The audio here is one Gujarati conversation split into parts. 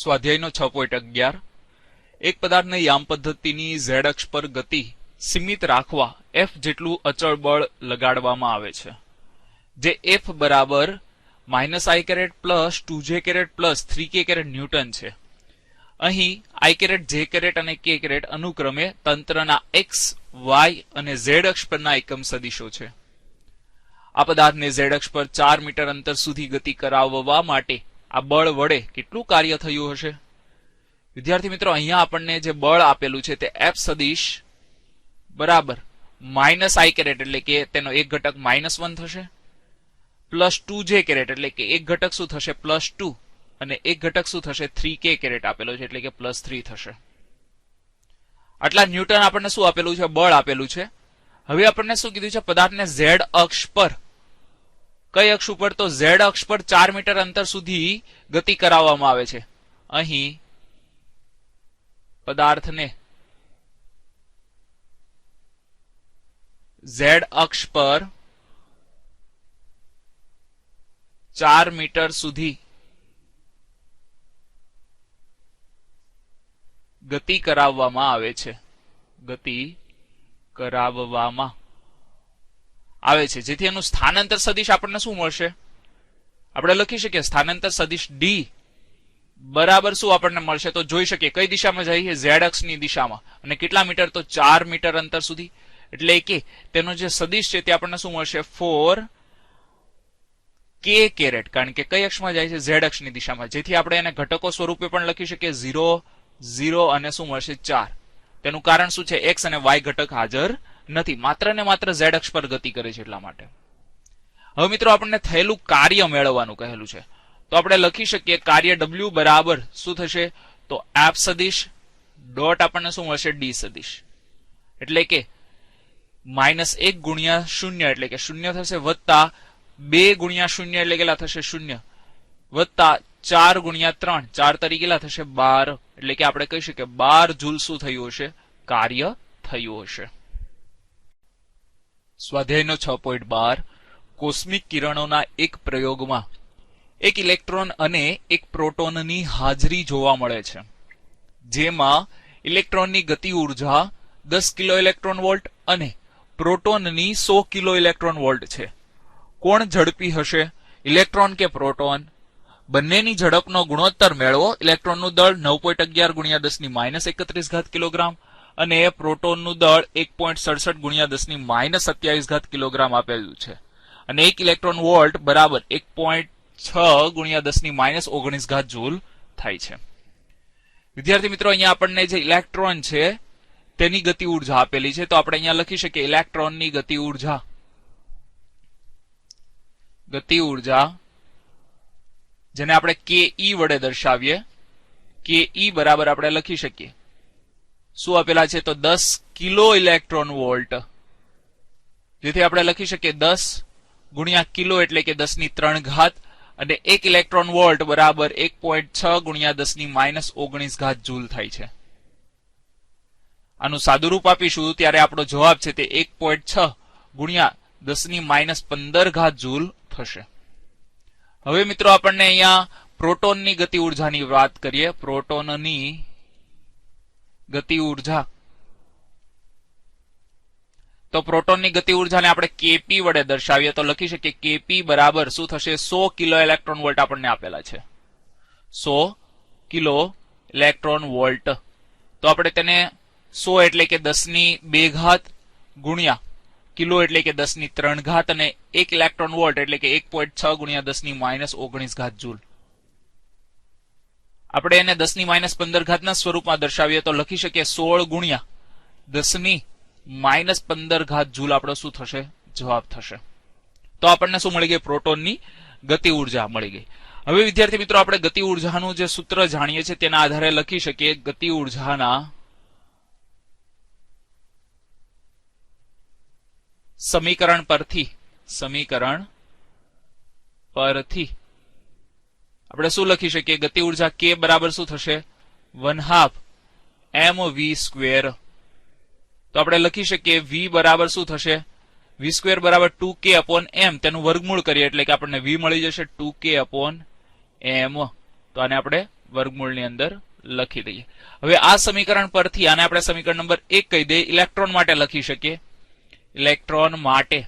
સ્વાધ્યાયનો 6.11 એક પદાર્થને યામ પદ્ધતિની z અક્ષ પર ગતિ સીમિત રાખવા f જેટલું અચળ બળ લગાડવામાં આવે છે, જે f બરાબર -i caret plus 2j caret plus 3k caret newton છે. અહીં i કેરેટ, j કેરેટ અને k કેરેટ અનુક્રમે તંત્રના x, y અને z અક્ષ પરના એકમ સદિશો છે. આ પદાર્થને z અક્ષ પર 4 મીટર અંતર સુધી ગતિ કરાવવા માટે આ બળ વડે કેટલું કાર્ય થયું હશે? વિદ્યાર્થી મિત્રો, અહીંયા આપણને જે બળ આપેલું છે તે f સદિશ બરાબર -i કેરેટ એટલે કે તેનો એક ઘટક -1 થશે, પ્લસ 2j કેરેટ એટલે કે એક ઘટક શું થશે +2 અને એક ઘટક શું થશે 3k કેરેટ આપેલો છે એટલે કે +3 થશે. આટલા ન્યૂટન આપણને શું આપેલું છે? બળ આપેલું છે. હવે આપણને શું કીધું છે? પદાર્થને z અક્ષ પર, કઈ અક્ષ ઉપર? તો z અક્ષ પર 4 મીટર અંતર સુધી ગતિ કરાવવામાં આવે છે. અહીં પદાર્થને z અક્ષ પર 4 મીટર સુધી ગતિ કરાવવામાં આવે છે. ગતિ કરાવવામાં આવે છે, જેથી એનું સ્થાનાંતર સદિશ આપણને શું મળશે? આપણે લખી શકીએ સ્થાનાંતર સદિશ d બરાબર શું આપણને મળશે? તો જોઈ શકીએ કઈ દિશામાં જઈએ? z અક્ષની દિશામાં. અને કેટલા મીટર? તો 4 મીટર અંતર સુધી. એટલે કે તેનો જે સદિશ છે તે આપણને શું મળશે? 4k કેરેટ, કારણ કે કઈ અક્ષમાં જાય છે? z અક્ષની દિશામાં. જેથી આપણે એને ઘટકો સ્વરૂપે પણ લખી શકીએ 0, 0 અને શું મળશે 4. તેનું કારણ શું છે? x અને y ઘટક હાજર નથી, માત્ર ને માત્ર z અક્ષ પર ગતિ કરે છે એટલા માટે. હવે મિત્રો આપણને થયેલું કાર્ય મેળવવાનું કહેલું છે, તો આપણે લખી શકીએ કાર્ય w બરાબર શું થશે? તો f સદિશ ડોટ આપણને શું મળશે? d સદિશ. એટલે કે -1 ગુણ્યા 0 એટલે કે 0 થશે, વત્તા 2 ગુણ્યા 0 એટલે કેટલા થશે? 0, વત્તા 4 ગુણ્યા 3, 4 તરીકે કેટલા થશે? 12. એટલે કે આપણે કહી શકીએ 12 જૂલ શું થયું હશે? કાર્ય થયું હશે. સ્વાધ્યાયનો 6.12 કોસ્મિક કિરણોના એક પ્રયોગમાં એક ઇલેક્ટ્રોન અને એક પ્રોટોનની હાજરી જોવા મળે છે, જેમાં ઇલેક્ટ્રોનની ગતિ ઉર્જા 10 કિલો ઇલેક્ટ્રોન વોલ્ટ અને પ્રોટોનની 100 કિલો ઇલેક્ટ્રોન વોલ્ટ છે. કોણ ઝડપી હશે, ઇલેક્ટ્રોન કે પ્રોટોન? બંનેની ઝડપનો ગુણોત્તર મેળવો. ઇલેક્ટ્રોનનું દળ 9.11 ગુણ્યા 10⁻31 કિલોગ્રામ અને પ્રોટોનનું દળ 1.67 ગુણ્યા 10⁻27 કિલોગ્રામ આપેલું છે. અને એક ઇલેક્ટ્રોન વોલ્ટ બરાબર 1.6 ગુણ્યા 10⁻19 જૂલ થાય છે. વિદ્યાર્થી મિત્રો, અહીંયા આપણને જે ઇલેક્ટ્રોન છે તેની ગતિ ઉર્જા આપેલી છે, તો આપણે અહીંયા લખી શકીએ ઇલેક્ટ્રોનની ગતિ ઉર્જા જેને આપણે ke વડે દર્શાવીએ. ke બરાબર આપણે લખી શકીએ શું આપેલા છે? તો 10 કિલો ઇલેક્ટ્રોન વોલ્ટ, જેથી આપણે લખી શકીએ 10 ગુણ્યા કિલો એટલે કે 10⁻³ અને 1 ઇલેક્ટ્રોન વોલ્ટ બરાબર 1.6 ગુણ્યા 10⁻19 જૂલ થાય છે. આનું સાદુરૂપ આપીશું ત્યારે આપણો જવાબ છે તે 1.6 ગુણ્યા 10⁻15 જૂલ થશે. હવે મિત્રો આપણને અહીંયા પ્રોટોનની ગતિ ઉર્જાની વાત કરીએ. પ્રોટોનની ગતિ ઉર્જા, તો પ્રોટોનની ગતિ ઉર્જાને આપણે kp વડે દર્શાવીએ તો લખી શકીએ kp બરાબર શું થશે? 100 કિલો ઇલેક્ટ્રોન વોલ્ટ આપણને આપેલા છે. 100 કિલો ઇલેક્ટ્રોન વોલ્ટ, તો આપણે તેને 100 એટલે કે 10⁻2 ગુણ્યા કિલો એટલે કે 10⁻³ અને 1 ઇલેક્ટ્રોન વોલ્ટ એટલે કે 1.6 ગુણ્યા 10⁻19 જૂલ. આપણે એને 10⁻15 ના સ્વરૂપમાં દર્શાવીએ તો લખી શકીએ 16 ગુણ્યા 10⁻15 જૂલ આપણો શું થશે? જવાબ થશે. તો આપણને શું મળી ગઈ? પ્રોટોનની ગતિ ઉર્જા મળી ગઈ. હવે વિદ્યાર્થી મિત્રો, આપણે ગતિ ઉર્જાનું જે સૂત્ર જાણીએ છીએ તેના આધારે લખી શકીએ ગતિ ઉર્જાના સમીકરણ પરથી આપણે શું લખી શકીએ? ગતિ ઉર્જા k બરાબર શું થશે? 1/2 mv². તો આપણે લખી શકીએ v બરાબર શું થશે? v² બરાબર 2k/m, તેનું વર્ગમૂળ કરીએ એટલે કે આપણને v મળી જશે 2k/m. તો આને આપણે વર્ગમૂળની અંદર લખી દઈએ. હવે આ સમીકરણ પરથી આને આપણે સમીકરણ નંબર 1 કહી દઈએ. ઇલેક્ટ્રોન માટે લખી શકીએ. ઇલેક્ટ્રોન માટે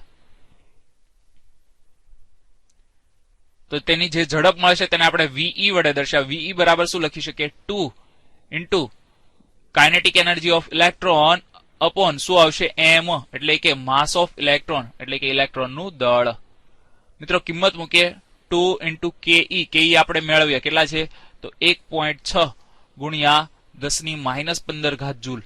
તો તેની જે ઝડપ મળશે તેને આપણે વીઈ વડે દર્શાવ. વીઈ બરાબર શું લખી શકીએ? 2 into kinetic energy of electron upon શું આવશે? m, એટલે કે માસ ઓફ ઇલેક્ટ્રોન, એટલે કે ઇલેક્ટ્રોનનું દળ. મિત્રો કિંમત મૂકીએ 2 ઇન્ટુ કેઈ. કેઈ આપણે મેળવીએ કેટલા છે? તો 1.6 ગુણ્યા 10⁻15 જૂલ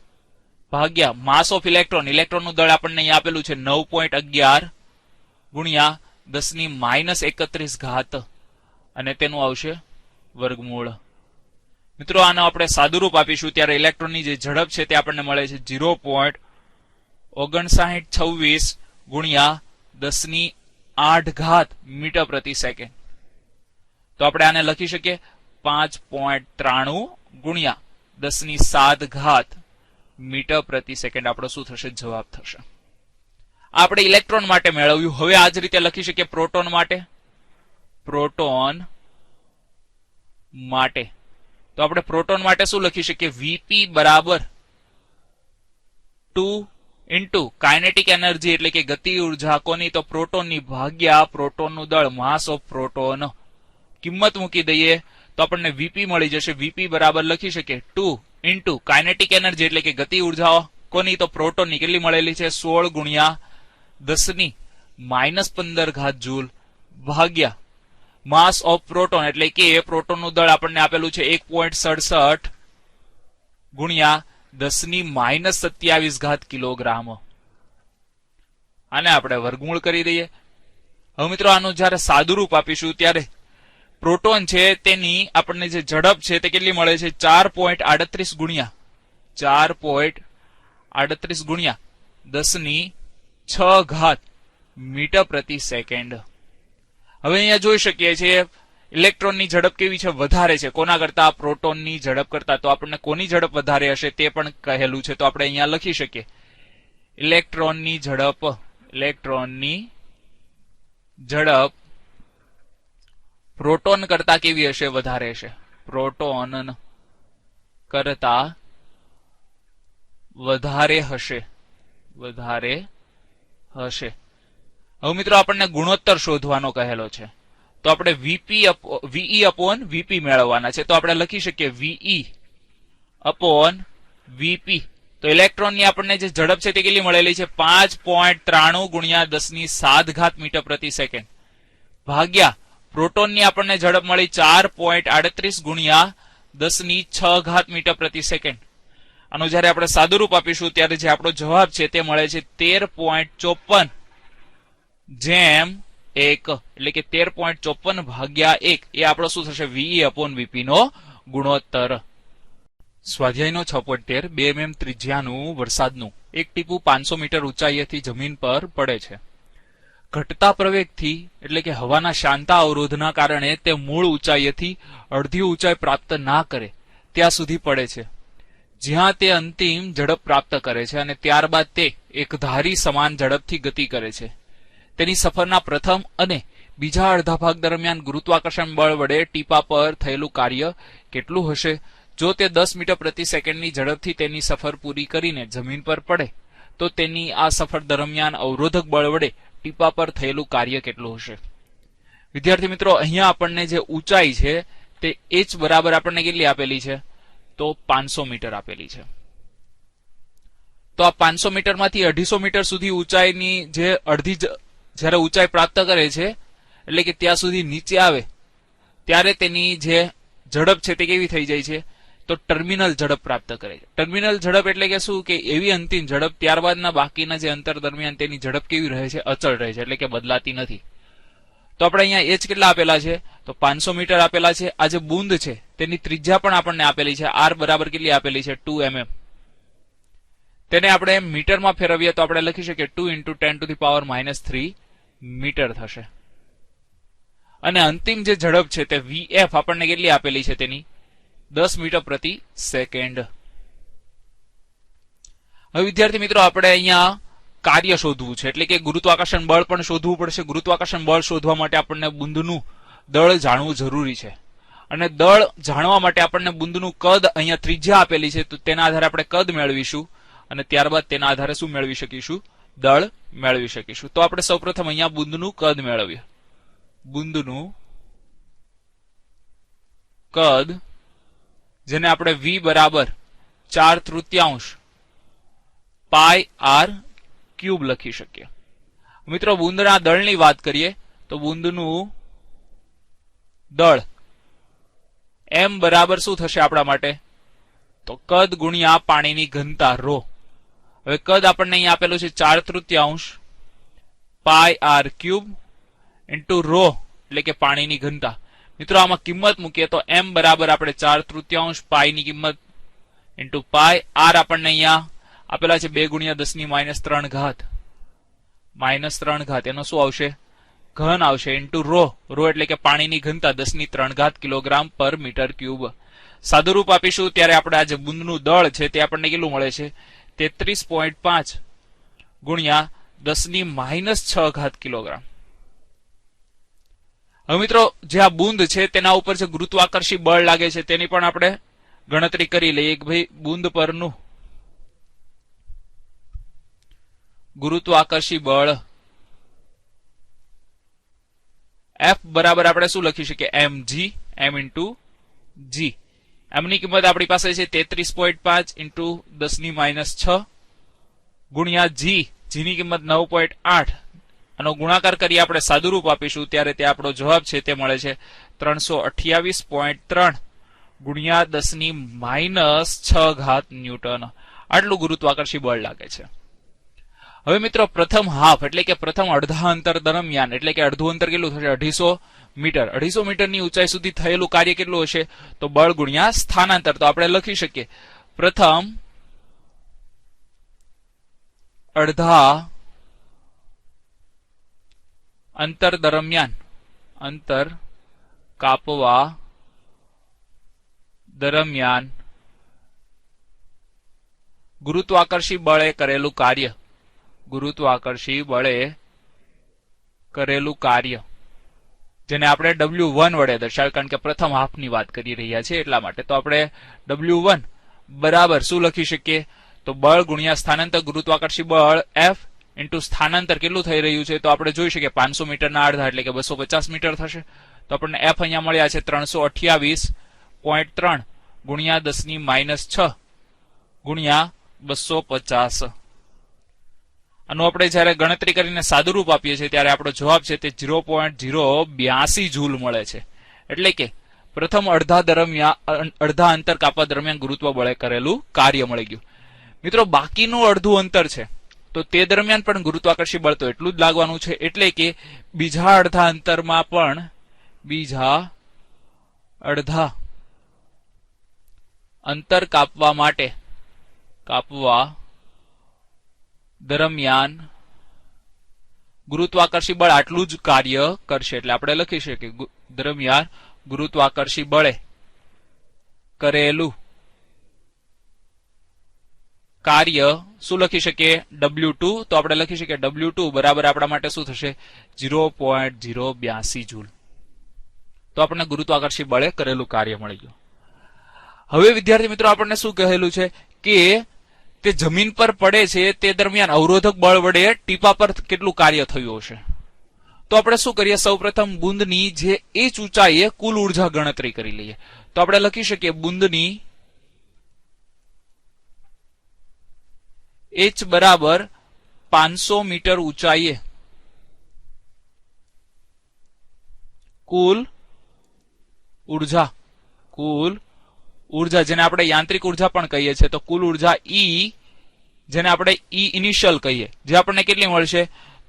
ભાગ્યા માસ ઓફ ઇલેક્ટ્રોન. ઇલેક્ટ્રોનનું દળ આપણને અહીં આપેલું છે 9.11 ગુણ્યા 10⁻31 અને તેનું આવશે વર્ગમૂળ. મિત્રો આનો આપણે સાદુરૂપ આપીશું ત્યારે ઇલેક્ટ્રોનની જે ઝડપ છે તે આપણને મળે છે 0.5926 ગુણ્યા 10⁸ મીટર પ્રતિ સેકન્ડ. તો આપણે આને લખી શકીએ 5.93 ગુણ્યા 10⁷ મીટર પ્રતિ સેકન્ડ. આપણો શું થશે? જવાબ થશે. આપણે ઇલેક્ટ્રોન માટે મેળવ્યું. હવે આ જ રીતે લખી શકીએ પ્રોટોન માટે. પ્રોટોન માટે તો આપણે પ્રોટોન માટે શું લખી શકીએ? વીપી બરાબર 2 ઇન્ટુ કાઇનેટિક એનર્જી એટલે કે ગતિ ઉર્જા કોની? તો પ્રોટોનની ભાગ્યા પ્રોટોનનું દળ, માસ ઓફ પ્રોટોન. કિંમત મૂકી દઈએ તો આપણને વીપી મળી જશે. વીપી બરાબર લખી શકીએ 2 ઇન્ટુ કાઇનેટિક એનર્જી એટલે કે ગતિ ઉર્જા કોની? તો પ્રોટોનની કેટલી મળેલી છે? 16 ગુણ્યા 10⁻15 જૂલ ભાગ્યા માસ ઓફ પ્રોટોન એટલે કે પ્રોટોનનું દળ આપણને આપેલું છે 1.67 ગુણ્યા 10⁻27 કિલોગ્રામ. આને આપણે વર્ગમૂળ કરી દઈએ. હવે મિત્રો આનું જયારે સાદુરૂપ આપીશું ત્યારે પ્રોટોન છે તેની આપણને જે ઝડપ છે તે કેટલી મળે છે? 4.38 ગુણ્યા 10⁻6 મીટર પ્રતિ સેકન્ડ. હવે અહીંયા જોઈ શકીએ છીએ ઇલેક્ટ્રોનની ઝડપ કેવી છે? વધારે છે. કોના કરતા? પ્રોટોનની ઝડપ કરતા. તો આપણને કોની ઝડપ વધારે હશે તે પણ કહેલું છે. તો આપણે અહીંયા લખી શકીએ ઇલેક્ટ્રોનની ઝડપ પ્રોટોન કરતા કેવી હશે? વધારે હશે. પ્રોટોન કરતા વધારે હશે. હવે મિત્રો આપણને ગુણોત્તર શોધવાનો કહેલો છે. તો આપણે વીઈ અપોન વીપી મેળવવાના છે. તો આપણે લખી શકીએ વીઈ અપોન વીપી. તો ઇલેક્ટ્રોનની આપણને જે ઝડપ છે તે કેટલી મળેલી છે? 5.93 ગુણ્યા 10⁷ મીટર પ્રતિ સેકન્ડ ભાગ્યા પ્રોટોનની આપણને ઝડપ મળી 4.38 ગુણ્યા 10⁶ મીટર પ્રતિ સેકન્ડ. આનું જયારે આપણે સાદુરૂપ આપીશું ત્યારે જે આપણો જવાબ છે તે મળે છે 13.54 જેમ 1 એટલે કે 13.54 ભાગ્યા 1 એ આપણો શું થશે? વીઈ અપોન વીપી નો ગુણોત્તર. સ્વાધ્યાયનો 6.13 2 mm ત્રિજ્યાનું વરસાદનું એક ટીપું 500 મીટર ઊંચાઈએથી જમીન પર પડે છે. ઘટતા પ્રવેગથી એટલે કે હવાના શાંતા અવરોધના કારણે તે મૂળ ઊંચાઈએથી અડધી ઊંચાઈ પ્રાપ્ત ના કરે ત્યાં સુધી પડે છે, જ્યાં તે અંતિમ ઝડપ પ્રાપ્ત કરે છે અને ત્યારબાદ તે એકધારી સમાન ઝડપથી ગતિ કરે છે. તેની સફરના પ્રથમ અને બીજા અડધા ભાગ દરમિયાન ગુરુત્વાકર્ષણ બળ વડે ટીપા પર થયેલું કાર્ય કેટલું હશે? જો તે 10 મીટર પ્રતિ સેકન્ડની ઝડપથી તેની સફર પૂરી કરીને જમીન પર પડે તો તેની આ સફર દરમિયાન અવરોધક બળ વડે ટીપા પર થયેલું કાર્ય કેટલું હશે? વિદ્યાર્થી મિત્રો અહીંયા આપણને જે ઊંચાઈ છે તે h બરાબર આપણને કેટલી આપેલી છે? તો 500 મીટર આપેલી છે. તો આ 500 મીટરમાંથી 250 મીટર સુધી ઊંચાઈની જે અડધી જયારે ઊંચાઈ પ્રાપ્ત કરે છે એટલે કે ત્યાં સુધી નીચે આવે ત્યારે તેની જે ઝડપ છે તે કેવી થઈ જાય છે? તો ટર્મિનલ ઝડપ પ્રાપ્ત કરે છે. ટર્મિનલ ઝડપ એટલે કે શું? કે એવી અંતિમ ઝડપ ત્યારબાદના બાકીના જે અંતર દરમિયાન તેની ઝડપ કેવી રહે છે? અચળ રહે છે, એટલે કે બદલાતી નથી. તો આપણે અહીંયા h કેટલા આપેલા છે? તો 500 મીટર આપેલા છે. આ જે બુંદ છે તેની ત્રિજ્યા પણ આપણને આપેલી છે. r બરાબર કેટલી આપેલી છે? 2 mm. તેને આપણે મીટરમાં ફેરવીએ તો આપણે લખી શકીએ 2 × 10⁻³ મીટર થશે. અને અંતિમ જે ઝડપ છે તે vf આપણને કેટલી આપેલી છે? તેની 10 મીટર પ્રતિ સેકન્ડ. હવે વિદ્યાર્થી મિત્રો આપણે અહીંયા કાર્ય શોધવું છે, એટલે કે ગુરુત્વાકર્ષણ બળ પણ શોધવું પડશે. ગુરુત્વાકર્ષણ બળ શોધવા માટે આપણને બુંદનું દળ જાણવું જરૂરી છે. અને દળ જાણવા માટે આપણને બુંદનું કદ અહીંયા ત્રિજ્યા આપેલી છે, તો તેના આધારે આપણે કદ મેળવીશું અને ત્યારબાદ તેના આધારે શું મેળવી શકીશું? દળ મેળવી શકીશું. તો આપણે સૌપ્રથમ અહીંયા બુંદનું કદ મેળવીએ. બુંદનું કદ, જેને આપણે v બરાબર 4/3 પાઈ આર ક્યુબ લખી શકીએ. મિત્રો, બુંદના દળની વાત કરીએ તો બુંદનું દળ m બરાબર શું થશે આપણા માટે? તો કદ ગુણ્યા પાણીની ઘનતા રો. હવે કદ આપણને અહીંયા આપેલું છે 4/3 પાઈ આર ક્યુબ ઇન્ટુ રો એટલે કે પાણીની ઘનતા. મિત્રો, આમાં કિંમત મૂકીએ તો m બરાબર આપણે 4/3 પાઈની કિંમત ઇન્ટુ પાઈ આર આપણને અહીંયા આપેલા છે 2 × 10⁻³ ઘાત -3 ઘાત. એનો શું આવશે? ઘન આવશે ઇન્ટુ રો. રો એટલે કે પાણીની ઘનતા 10⁻³ ઘાત કિલોગ્રામ પર મીટર ક્યુબ. સાદુરૂપ આપીશું ત્યારે આપણે આ જે બુંદનું દળ છે તે આપણને કેટલું મળે છે? 33.5 ગુણ્યા 10⁻6 ઘાત કિલોગ્રામ. હવે મિત્રો, જે આ બુંદ છે તેના ઉપર જે ગુરુત્વાકર્ષી બળ લાગે છે તેની પણ આપણે ગણતરી કરી લઈએ કે ભાઈ બુંદ પરનું ગુરુત્વાકર્ષી બળ F બરાબર આપણે શું લખી શકીએ? mg, m into g. એમની કિંમત આપણી પાસે છે 33.5 ઇન્ટુ 10⁻6 ગુણ્યા g ની કિંમત 9.8. આનો ગુણાકાર કરી આપણે સાદુરૂપ આપીશું ત્યારે તે આપણો જવાબ છે તે મળે છે 328.3 ગુણ્યા 10⁻6 ઘાત ન્યૂટન. આટલું ગુરુત્વાકર્ષી બળ લાગે છે. હવે મિત્રો, પ્રથમ હાફ એટલે કે પ્રથમ અડધા અંતર દરમિયાન એટલે કે અડધું અંતર કેટલું થશે? 250 મીટર. 250 મીટરની ઊંચાઈ સુધી થયેલું કાર્ય કેટલું હશે? તો બળ ગુણ્યા સ્થાનાંતર. તો આપણે લખી શકીએ પ્રથમ અડધા અંતર દરમિયાન, અંતર કાપવા દરમિયાન ગુરુત્વાકર્ષી બળે કરેલું કાર્ય, ગુરુત્વાકર્ષી બળે કરેલું કાર્ય, જેને આપણે W1 વડે દર્શાવ્યું, કારણ કે પ્રથમ હાફની વાત કરી રહ્યા છે એટલા માટે. તો આપણે W1 બરાબર શું લખી શકીએ? તો બળ ગુણ્યા સ્થાનાંતર ગુરુત્વાકર્ષી બળ F ઇન્ટુ સ્થાનાંતર કેટલું થઈ રહ્યું છે? તો આપણે જોઈ શકીએ 500 મીટરના અડધા એટલે કે 250 મીટર થશે. તો આપણને F અહીંયા મળ્યા છે 328.3 ગુણ્યા 10⁻6 ગુણ્યા 250. આનું આપણે જયારે ગણતરી કરીને સાદુરૂપ આપીએ છીએ ત્યારે આપણો જવાબ છે તે 0.082 જૂલ મળે છે. એટલે કે પ્રથમ અડધા અંતર કાપવા દરમિયાન ગુરુત્વ બળે કરેલું કાર્ય મળી ગયું. મિત્રો, બાકીનું અડધું અંતર છે તો તે દરમિયાન પણ ગુરુત્વાકર્ષી બળ તો એટલું જ લાગવાનું છે. એટલે કે બીજા અડધા અંતરમાં પણ, બીજા અડધા અંતર કાપવા દરમિયાન ગુરુત્વાકર્ષી બળ આટલું જ કાર્ય કરશે. એટલે આપણે લખી શકીએ દરમિયાન ગુરુત્વાકર્ષી બળે કરેલું કાર્ય શું લખી શકીએ? W2. તો આપણે લખી શકીએ W2 બરાબર આપણા માટે શું થશે? 0.082 જૂલ. તો આપણને ગુરુત્વાકર્ષી બળે કરેલું કાર્ય મળી ગયું. હવે વિદ્યાર્થી મિત્રો, આપણને શું કહેલું છે કે તે જમીન પર પડે છે તે દરમિયાન અવરોધક બળ વડે ટીપા પર કેટલું કાર્ય થયું હશે? તો આપણે શું કરીએ? સૌપ્રથમ બુંદની જે h ઊંચાઈએ કુલ ઉર્જા ગણતરી કરી લઈએ. તો આપણે લખી શકીએ બુંદની h બરાબર 500 મીટર ઊંચાઈએ કુલ ઉર્જા, જેને આપણે યાંત્રિક ઉર્જા પણ કહીએ છીએ. તો કુલ ઉર્જા E, જેને આપણે E ઇનિશિયલ કહીએ, જે આપણને કેટલી મળશે?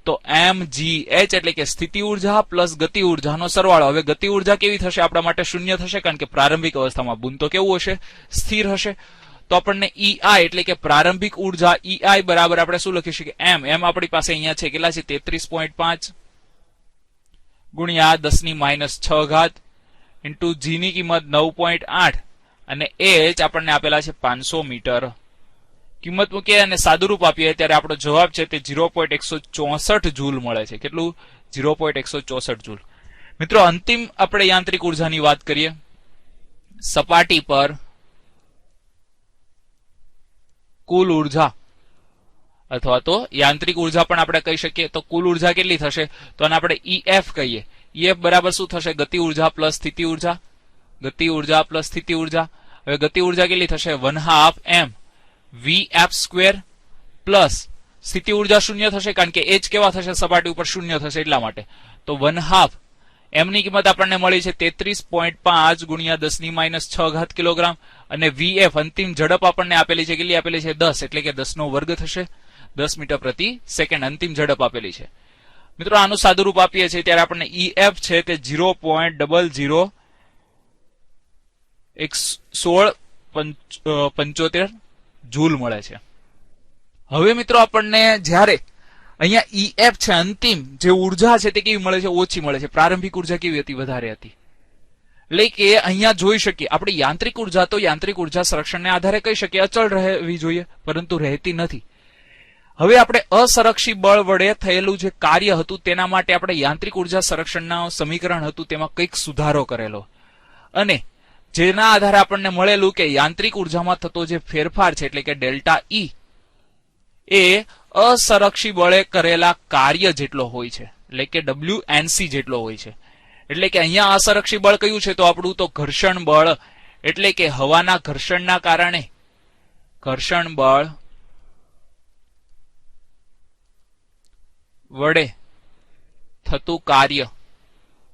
તો mgh એટલે કે સ્થિતિ ઉર્જા પ્લસ ગતિ ઉર્જાનો સરવાળો. હવે ગતિ ઉર્જા કેવી થશે? આપણા માટે શૂન્ય થશે, કારણ કે પ્રારંભિક અવસ્થામાં બુંદ તો કેવું હશે? સ્થિર હશે. તો આપણને EI એટલે કે પ્રારંભિક ઉર્જા EI બરાબર આપણે શું લખી શકીએ? m આપણી પાસે અહીંયા છે કેટલા છે? 33.5 ગુણ્યા 10⁻6 ઘાત ઇન્ટુ g ની કિંમત 9.8 અને h આપણને આપેલા છે 500 મીટર. કિંમત મૂકીએ અને સાદુરૂપ આપીએ ત્યારે આપણો જવાબ છે તે 0.164 જૂલ મળે છે. કેટલું? 0.164 જૂલ. મિત્રો, અંતિમ આપણે યાંત્રિક ઉર્જાની વાત કરીએ સપાટી પર કુલ ઉર્જા અથવા તો યાંત્રિક ઉર્જા પણ આપણે કહી શકીએ. તો કુલ ઉર્જા કેટલી થશે? તો આને આપણે EF કહીએ. EF બરાબર શું થશે? ગતિ ઉર્જા પ્લસ સ્થિતિ ઉર્જા. ગતિ ઉર્જા પ્લસ સ્થિતિ ઉર્જા. હવે ગતિ ઉર્જા કેટલી થશે? 1/2 m vf સ્ક્વેર પ્લસ સ્થિતિ ઉર્જા શૂન્ય થશે, કારણ કે h કેવા થશે? સપાટી ઉપર શૂન્ય થશે એટલા માટે. તો 1/2 m ની કિંમત આપણને મળી છે 33.5 ગુણ્યા 10⁻6 કિલોગ્રામ, અને vf અંતિમ ઝડપ આપણને આપેલી છે. કેટલી આપેલી છે? 10, એટલે કે 10 નો વર્ગ થશે. 10 મીટર પ્રતિ સેકન્ડ અંતિમ ઝડપ આપેલી છે. મિત્રો આનું સાદુરૂપ આપીએ છીએ ત્યારે આપણને EF છે તે 0.0011675 જૂલ મળે છે. હવે મિત્રો આપણને જ્યારે અહીંયા EF છે અંતિમ જે ઉર્જા છે તે કેવી મળે છે? ઓછી મળે છે. પ્રારંભિક ઉર્જા કેવી હતી? વધારે હતી. એટલે કે અહીંયા જોઈ શકીએ આપણે યાંત્રિક ઉર્જા તો યાંત્રિક ઉર્જા સંરક્ષણને આધારે કહી શકીએ અચળ રહેવી જોઈએ, પરંતુ રહેતી નથી. હવે આપણે અસંરક્ષી બળ વડે થયેલું જે કાર્ય હતું તેના માટે આપણે યાંત્રિક ઉર્જા સંરક્ષણના સમીકરણ હતું તેમાં કંઈક સુધારો કરેલો, અને જેના આધારે આપણને મળેલું કે યાંત્રિક ઉર્જામાં થતો જે ફેરફાર છે એટલે કે ડેલ્ટા E એ અસંરક્ષી બળે કરેલા કાર્ય જેટલો હોય છે, એટલે કે WNC જેટલો હોય છે. એટલે કે અહીંયા અસંરક્ષી બળ કયું છે? તો આપણું તો ઘર્ષણ બળ, એટલે કે હવાના ઘર્ષણના કારણે ઘર્ષણ બળ વડે થતું કાર્ય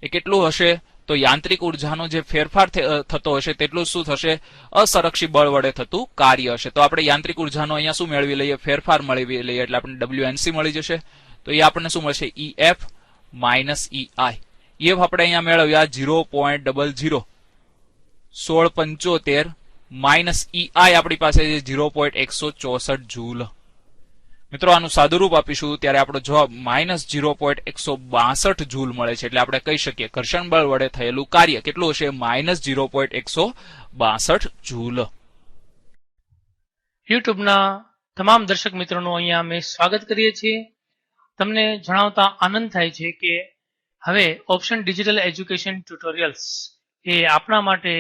એ કેટલું હશે? તો યાંત્રિક ઉર્જાનો જે ફેરફાર થતો હશે તેટલું શું થશે? અસંરક્ષી બળ વડે થતું કાર્ય હશે. તો આપણે યાંત્રિક ઉર્જાનો અહીંયા શું મેળવી લઈએ? ફેરફાર મેળવી લઈએ, એટલે આપણને WNC મળી જશે. તો એ આપણને શું મળશે? EF minus EI. EF આપણે અહીંયા મેળવ્યા 0.001675 માઇનસ EI આપણી પાસે 0.164 જૂલ. મિત્રો આનું સાદુરૂપ આપીશું ત્યારે આપણો જવાબ -0.162 જૂલ મળે છે. એટલે આપણે કહી શકીએ ઘર્ષણ બળ વડે થયેલું કાર્ય કેટલું હશે? -0.162 જૂલ. યુટ્યુબના તમામ દર્શક મિત્રોનું અહીંયા અમે સ્વાગત કરીએ છીએ. તમને જણાવતા આનંદ થાય છે કે હવે ઓપ્શન ડિજિટલ એજ્યુકેશન ટ્યુટોરિયલ્સ એ આપણા માટે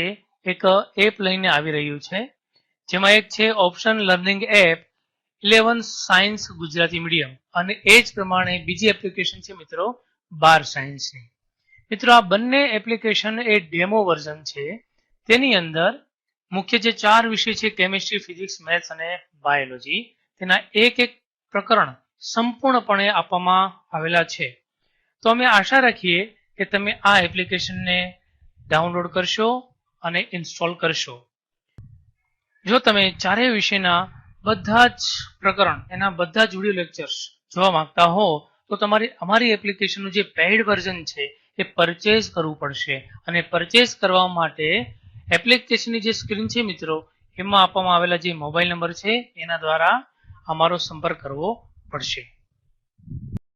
એક એપ લઈને આવી રહ્યું છે, જેમાં એક છે option learning app 11 science Gujarati medium, અને એ જ પ્રમાણે બીજી એપ્લિકેશન છે મિત્રો 12 સાયન્સની. મિત્રો આ બંને એપ્લિકેશન એ ડેમો વર્ઝન છે. તેની અંદર મુખ્ય જે 4 વિષય છે કેમિસ્ટ્રી, ફિઝિક્સ, મેથ્સ અને બાયોલોજી, તેના એક પ્રકરણ સંપૂર્ણપણે આપવામાં આવેલા છે. તો અમે આશા રાખીએ કે તમે આ એપ્લિકેશનને ડાઉનલોડ કરશો અને ઇન્સ્ટોલ કરશો. જો તમે ચારેય વિષયના બધા જ પ્રકરણ, એના બધા જ વિડીયો લેક્ચર્સ જોવા માંગતા હો તો તમારે અમારી એપ્લિકેશનનું જે પેઇડ વર્ઝન છે એ પરચેઝ કરવું પડશે. અને પરચેઝ કરવા માટે એપ્લિકેશનની જે સ્ક્રીન છે મિત્રો એમાં આપવામાં આવેલા જે મોબાઈલ નંબર છે એના દ્વારા અમારો સંપર્ક કરવો પડશે.